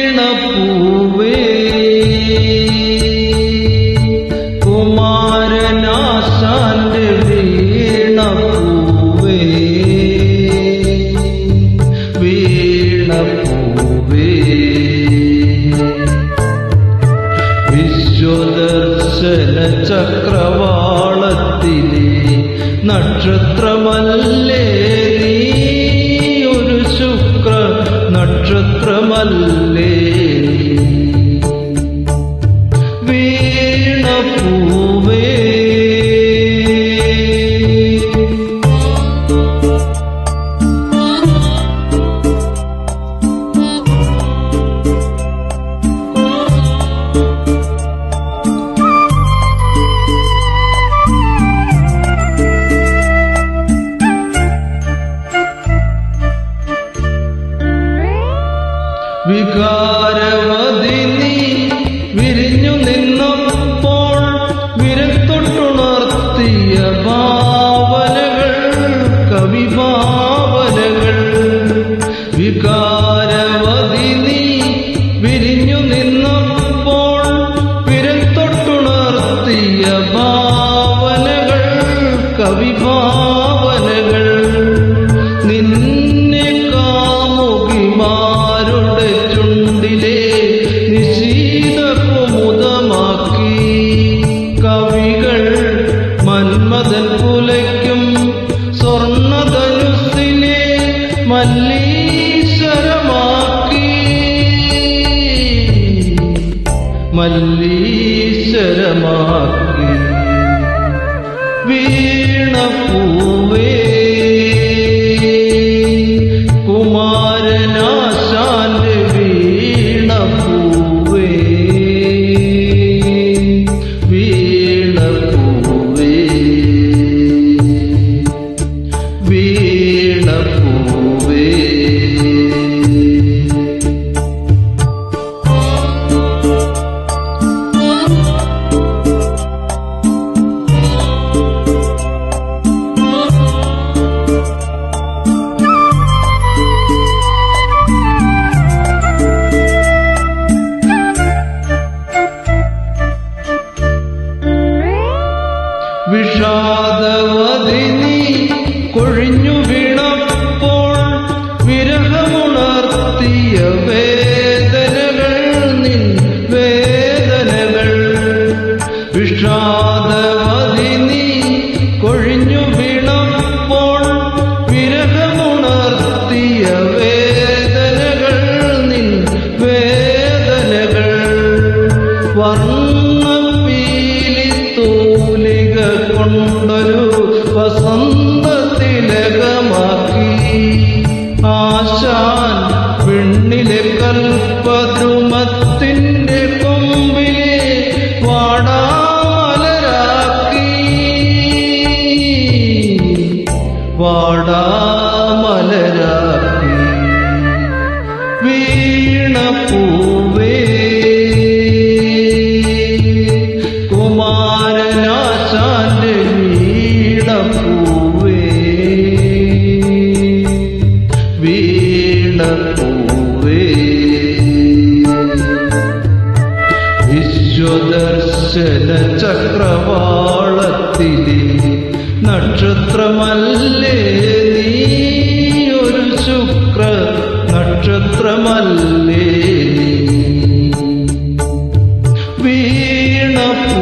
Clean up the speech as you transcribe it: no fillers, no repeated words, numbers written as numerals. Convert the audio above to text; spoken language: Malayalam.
വീണപ്പൂവേ കുമാരനാശാന്റെ വീണപ്പൂവേ വീണപ്പൂവേ വിശ്വദർശന ചക്രവാളത്തിലെ നക്ഷത്രമല്ലേ നീ ഒരു ശുക്ര നക്ഷത്രമല്ലേ വീണപ്പൂവേ വികാരവതി നീ വിരിഞ്ഞു നിന്നപ്പോൾ വിരത്തൊട്ടുണർത്തിയ ഭാവനകൾ കവിഭാവനകൾ വികാരവതി നീ വിരിഞ്ഞു നിന്നപ്പോൾ വിരത്തൊട്ടുണർത്തിയ ഭാവനകൾ കവിഭാവനകൾ നിന്നെ കാമുകിമാരുടെ ചുണ്ടിലെ നിശീതകുമുദമാക്കി കവികൾ മന്മഥൻ കുലയ്ക്കും സ്വർണധനുസ്സിനെ മല്ലീശ്വരമാക്കി മല്ലീശ്വരമാക്കി വീണപ്പൂവേ കുമാരനാശാന്റെ വീണപ്പൂവേ വീണപ്പൂവേ വീണപ്പൂവേ വിഷാദവതി നീ കൊഴിഞ്ഞു വീണപ്പോൾ വിരഹമുണർത്തിയ വേദനകൾ നിൻ വേദനകൾ വിഷാദവതി നീ കൊഴിഞ്ഞു വീണപ്പോൾ വിരഹമുണർത്തിയ വേദനകൾ നിൻ വേദനകൾ വർണ്ണപ്പീലിത്തൂലിക കൊണ്ടൊരു വസന്തതിലകമാക്കി ആശാൻ പെണ്ണിലെ കൽപ്പദ്രുമത്തിന്റെ കൊമ്പിലെ വാടാമലരാക്കി വാടാമലരാക്കി വീണപ്പൂവേ കുമാരനാശാന്റെ വീണപ്പൂവേ വീണപ്പൂവേ വിശ്വദർശന ചക്രവാളത്തിലെ നക്ഷത്രമല്ലേ നീ ഒരു ശുക്ര നക്ഷത്രമല്ലേ വീണപ്പൂ